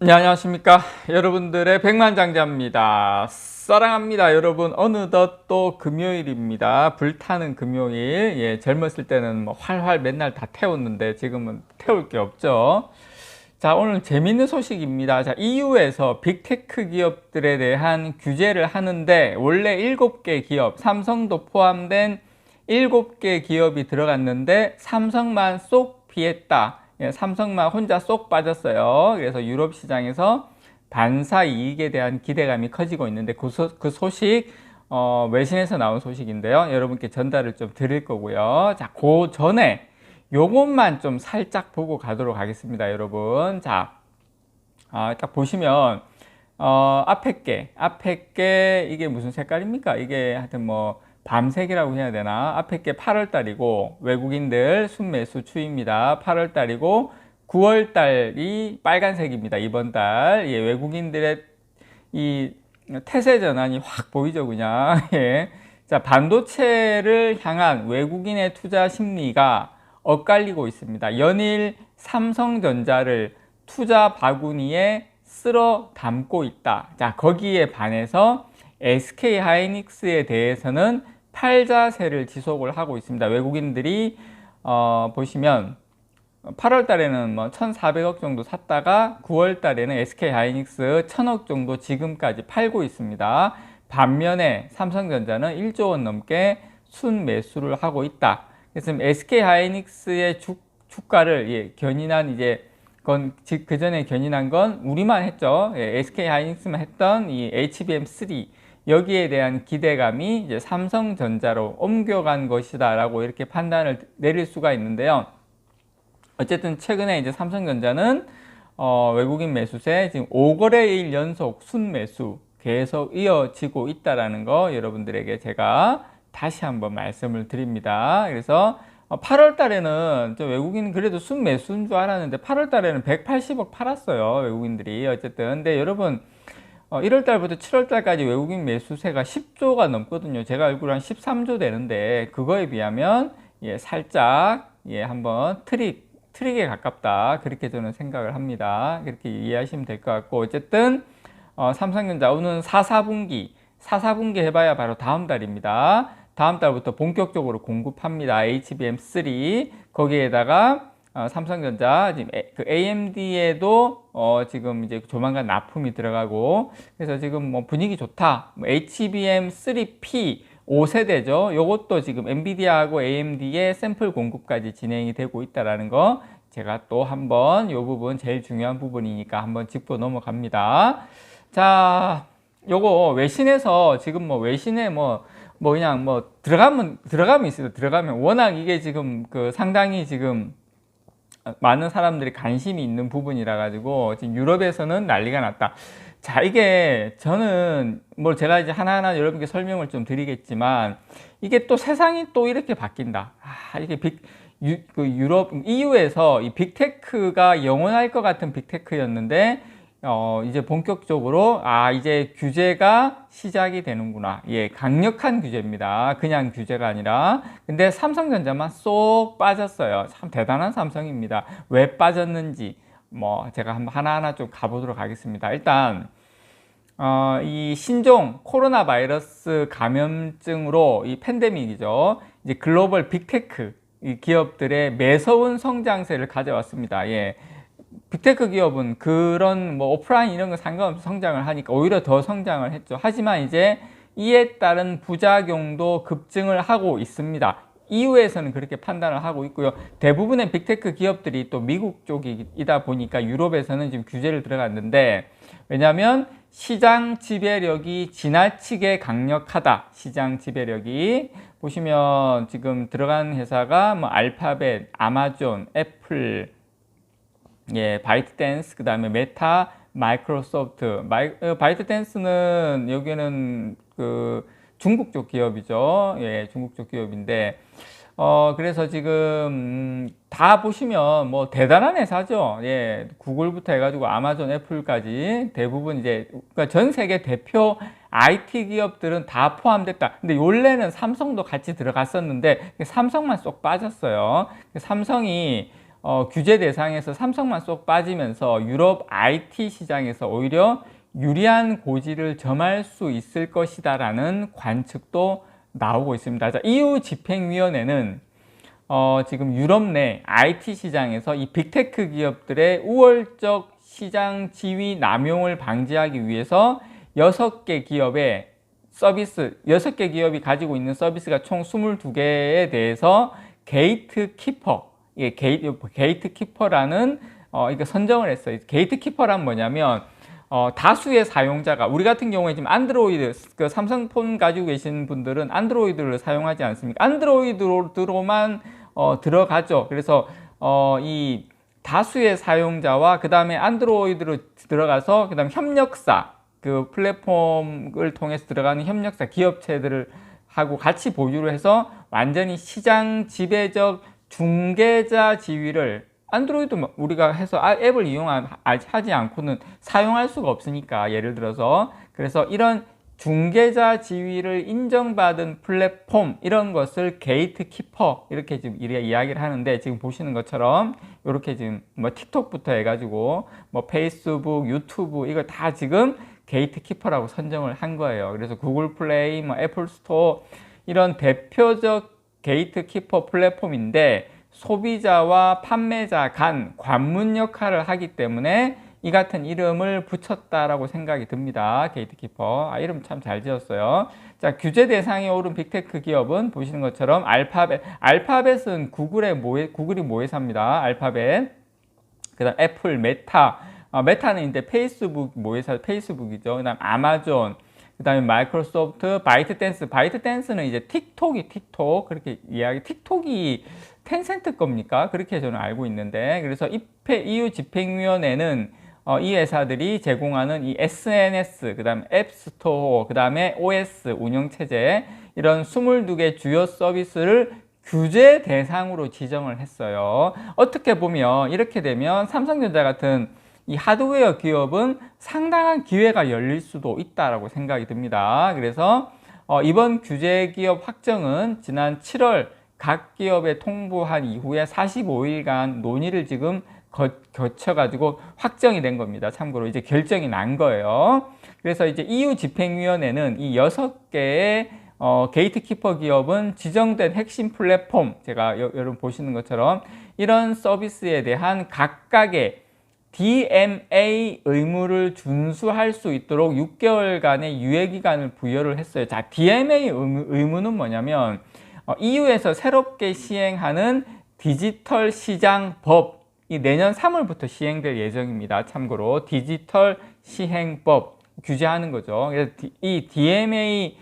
네, 안녕하십니까. 여러분들의 백만장자입니다. 사랑합니다. 여러분, 어느덧 또 금요일입니다. 불타는 금요일. 예, 젊었을 때는 뭐 활활 맨날 다 태웠는데 지금은 태울 게 없죠. 자, 오늘 재밌는 소식입니다. 자, EU에서 빅테크 기업들에 대한 규제를 하는데 원래 7개 기업, 삼성도 포함된 7개 기업이 들어갔는데 삼성만 쏙 피했다. 예, 삼성만 혼자 쏙 빠졌어요. 그래서 유럽 시장에서 반사 이익에 대한 기대감이 커지고 있는데 그 소식 외신에서 나온 소식인데요. 여러분께 전달을 좀 드릴 거고요. 자, 그 전에 요것만 좀 살짝 보고 가도록 하겠습니다, 여러분. 자, 딱 보시면 앞에 게 이게 무슨 색깔입니까? 이게 하여튼 뭐 밤색이라고 해야 되나? 앞에 게 8월 달이고 외국인들 순매수 추입니다. 8월 달이고 9월 달이 빨간색입니다. 이번 달. 예, 외국인들의 이 태세 전환이 확 보이죠, 그냥. 예. 자, 반도체를 향한 외국인의 투자 심리가 엇갈리고 있습니다. 연일 삼성전자를 투자 바구니에 쓸어 담고 있다. 자, 거기에 반해서 SK하이닉스에 대해서는 팔자세를 지속을 하고 있습니다. 외국인들이 보시면 8월 달에는 뭐 1,400억 정도 샀다가 9월 달에는 SK하이닉스 1,000억 정도 지금까지 팔고 있습니다. 반면에 삼성전자는 1조 원 넘게 순매수를 하고 있다. 그래서 SK하이닉스의 주가를 견인한 이제 그 전에 견인한 건 우리만 했죠. SK하이닉스만 했던 이 HBM3 여기에 대한 기대감이 이제 삼성전자로 옮겨간 것이다라고 이렇게 판단을 내릴 수가 있는데요. 어쨌든 최근에 이제 삼성전자는 외국인 매수세 지금 5거래일 연속 순매수 계속 이어지고 있다라는 거 여러분들에게 제가 다시 한번 말씀을 드립니다. 그래서 8월 달에는 좀 외국인 그래도 순매수인 줄 알았는데 8월 달에는 180억 팔았어요. 외국인들이. 어쨌든. 근데 여러분 1월 달부터 7월 달까지 외국인 매수세가 10조가 넘거든요. 제가 알기로 한 13조 되는데 그거에 비하면 살짝 한번 트릭에 가깝다. 그렇게 저는 생각을 합니다. 그렇게 이해하시면 될 것 같고 어쨌든 삼성전자 오는 4사분기 해봐야 바로 다음 달입니다. 다음 달부터 본격적으로 공급합니다. HBM3 거기에다가 삼성전자 지금 그 AMD에도 지금 이제 조만간 납품이 들어가고 그래서 지금 뭐 분위기 좋다. 뭐 HBM3P 5세대죠. 요것도 지금 엔비디아하고 AMD의 샘플 공급까지 진행이 되고 있다라는 거 제가 또 한번 요 부분 제일 중요한 부분이니까 한번 짚고 넘어갑니다. 자, 요거 외신에서 지금 뭐 외신에 뭐 그냥 뭐 들어가면 있어요. 들어가면 워낙 이게 지금 그 상당히 지금 많은 사람들이 관심이 있는 부분이라 가지고 지금 유럽에서는 난리가 났다. 자, 이게 저는 뭐 제가 이제 하나하나 여러분께 설명을 좀 드리겠지만 이게 또 세상이 또 이렇게 바뀐다. 이게 유럽 EU에서 이 빅테크가 영원할 것 같은 빅테크였는데 이제 본격적으로 이제 규제가 시작이 되는구나. 예, 강력한 규제입니다. 그냥 규제가 아니라. 근데 삼성전자만 쏙 빠졌어요. 참 대단한 삼성입니다. 왜 빠졌는지 뭐 제가 한번 하나하나 좀 가보도록 하겠습니다. 일단 이 신종 코로나 바이러스 감염증으로 이 팬데믹이죠. 이제 글로벌 빅테크 이 기업들의 매서운 성장세를 가져왔습니다. 예. 빅테크 기업은 그런 뭐 오프라인 이런 거 상관없이 성장을 하니까 오히려 더 성장을 했죠. 하지만 이제 이에 따른 부작용도 급증을 하고 있습니다. EU에서는 그렇게 판단을 하고 있고요. 대부분의 빅테크 기업들이 또 미국 쪽이다 보니까 유럽에서는 지금 규제를 들어갔는데 왜냐하면 시장 지배력이 지나치게 강력하다. 시장 지배력이 보시면 지금 들어간 회사가 뭐 알파벳, 아마존, 애플, 바이트댄스, 그 다음에 메타, 마이크로소프트. 바이트댄스는 여기는 그 중국 쪽 기업이죠. 중국 쪽 기업인데, 그래서 지금 다 보시면 뭐 대단한 회사죠. 구글부터 해가지고 아마존, 애플까지 대부분 이제 그러니까 전 세계 대표 IT 기업들은 다 포함됐다. 근데 원래는 삼성도 같이 들어갔었는데 삼성만 쏙 빠졌어요. 삼성이 규제 대상에서 삼성만 쏙 빠지면서 유럽 IT 시장에서 오히려 유리한 고지를 점할 수 있을 것이다라는 관측도 나오고 있습니다. 자, EU 집행위원회는 지금 유럽 내 IT 시장에서 이 빅테크 기업들의 우월적 시장 지위 남용을 방지하기 위해서 6개 기업의 서비스, 6개 기업이 가지고 있는 서비스가 총 22개에 대해서 게이트키퍼, 이게 게이트키퍼라는 이거 선정을 했어요. 게이트키퍼란 뭐냐면 다수의 사용자가, 우리 같은 경우에 지금 안드로이드, 그 삼성폰 가지고 계신 분들은 안드로이드를 사용하지 않습니까? 안드로이드로만 들어가죠. 그래서 이 다수의 사용자와 그 다음에 안드로이드로 들어가서 그 다음 협력사, 그 플랫폼을 통해서 들어가는 협력사 기업체들을 하고 같이 보유를 해서 완전히 시장 지배적 중개자 지위를, 안드로이드 우리가 해서 앱을 이용하지 않고는 사용할 수가 없으니까, 예를 들어서 그래서 이런 중개자 지위를 인정받은 플랫폼, 이런 것을 게이트키퍼 이렇게 지금 이야기를 하는데, 지금 보시는 것처럼 이렇게 지금 뭐 틱톡부터 해가지고 뭐 페이스북, 유튜브 이거 다 지금 게이트키퍼라고 선정을 한 거예요. 그래서 구글 플레이, 뭐 애플 스토어 이런 대표적 게이트키퍼 플랫폼인데, 소비자와 판매자 간 관문 역할을 하기 때문에 이 같은 이름을 붙였다라고 생각이 듭니다. 게이트키퍼. 이름 참 잘 지었어요. 자, 규제 대상에 오른 빅테크 기업은 보시는 것처럼 알파벳. 알파벳은 구글이 모회사입니다. 알파벳. 그 다음 애플, 메타. 메타는 이제 페이스북 모회사, 페이스북이죠. 그 다음 아마존. 그 다음에 마이크로소프트, 바이트댄스. 바이트댄스는 이제 틱톡. 그렇게 틱톡이 텐센트 겁니까? 그렇게 저는 알고 있는데, 그래서 EU 집행위원회는 이 회사들이 제공하는 이 SNS, 그 다음에 앱스토어, 그 다음에 OS 운영체제, 이런 22개 주요 서비스를 규제 대상으로 지정을 했어요. 어떻게 보면 이렇게 되면 삼성전자 같은 이 하드웨어 기업은 상당한 기회가 열릴 수도 있다라고 생각이 듭니다. 그래서 이번 규제 기업 확정은 지난 7월 각 기업에 통보한 이후에 45일간 논의를 지금 거쳐가지고 확정이 된 겁니다. 참고로 이제 결정이 난 거예요. 그래서 이제 EU 집행위원회는 이 6개의 게이트키퍼 기업은 지정된 핵심 플랫폼, 제가 여러분 보시는 것처럼 이런 서비스에 대한 각각의 DMA 의무를 준수할 수 있도록 6개월간의 유예기간을 부여를 했어요. 자, DMA 의무는 뭐냐면 EU에서 새롭게 시행하는 디지털 시장 법이 내년 3월부터 시행될 예정입니다. 참고로 디지털 시행법 규제하는 거죠. 그래서 이 DMA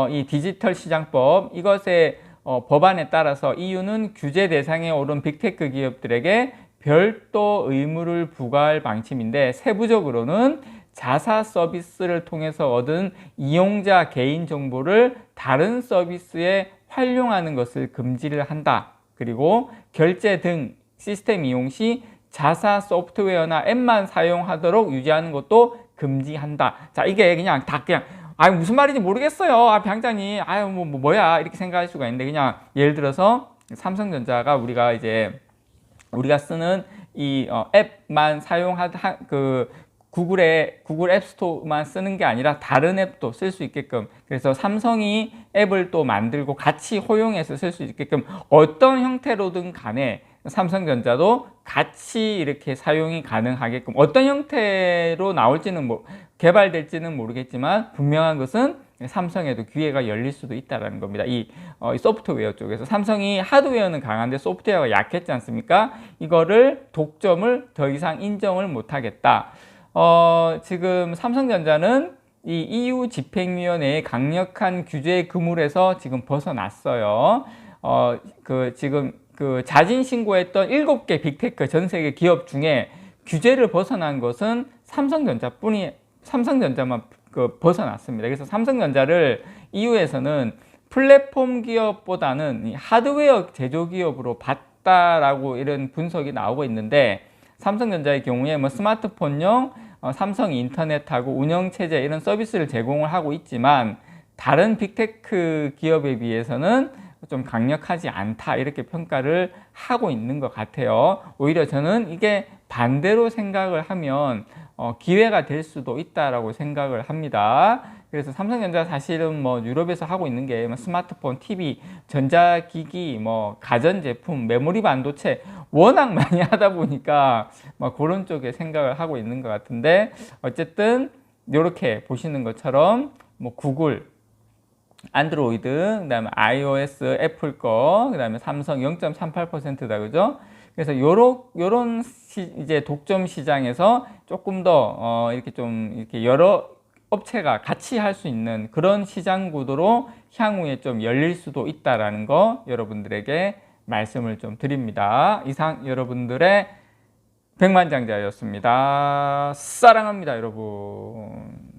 이 디지털 시장법, 이것의 법안에 따라서 EU는 규제 대상에 오른 빅테크 기업들에게 별도 의무를 부과할 방침인데, 세부적으로는 자사 서비스를 통해서 얻은 이용자 개인 정보를 다른 서비스에 활용하는 것을 금지를 한다. 그리고 결제 등 시스템 이용 시 자사 소프트웨어나 앱만 사용하도록 유지하는 것도 금지한다. 자, 이게 그냥 무슨 말인지 모르겠어요. 병장님, 뭐야 이렇게 생각할 수가 있는데, 그냥 예를 들어서 삼성전자가 우리가 쓰는 이 앱만 구글 앱 스토어만 쓰는 게 아니라 다른 앱도 쓸 수 있게끔, 그래서 삼성이 앱을 또 만들고 같이 호용해서 쓸 수 있게끔 어떤 형태로든 간에 삼성전자도 같이 이렇게 사용이 가능하게끔, 어떤 형태로 나올지는 개발될지는 모르겠지만 분명한 것은 삼성에도 기회가 열릴 수도 있다는 겁니다. 이 소프트웨어 쪽에서 삼성이 하드웨어는 강한데 소프트웨어가 약했지 않습니까? 이거를 독점을 더 이상 인정을 못하겠다. 지금 삼성전자는 이 EU 집행위원회의 강력한 규제 그물에서 지금 벗어났어요. 지금 자진 신고했던 7개 빅테크 전 세계 기업 중에 규제를 벗어난 것은 삼성전자만 벗어났습니다. 그래서 삼성전자를 EU에서는 플랫폼 기업보다는 이 하드웨어 제조 기업으로 봤다라고 이런 분석이 나오고 있는데, 삼성전자의 경우에 스마트폰용 삼성 인터넷하고 운영체제 이런 서비스를 제공을 하고 있지만, 다른 빅테크 기업에 비해서는 좀 강력하지 않다 이렇게 평가를 하고 있는 것 같아요. 오히려 저는 이게 반대로 생각을 하면 기회가 될 수도 있다라고 생각을 합니다. 그래서 삼성전자 사실은 뭐 유럽에서 하고 있는 게 스마트폰, TV, 전자기기, 뭐 가전제품, 메모리 반도체 워낙 많이 하다 보니까 뭐 그런 쪽에 생각을 하고 있는 것 같은데, 어쨌든 이렇게 보시는 것처럼 뭐 구글, 안드로이드, 그다음에 iOS, 애플 거, 그다음에 삼성 0.38%다, 그죠? 그래서 요런 이제 독점 시장에서 조금 더 이렇게 좀 이렇게 여러 업체가 같이 할 수 있는 그런 시장 구도로 향후에 좀 열릴 수도 있다라는 거 여러분들에게 말씀을 좀 드립니다. 이상 여러분들의 백만장자였습니다. 사랑합니다, 여러분.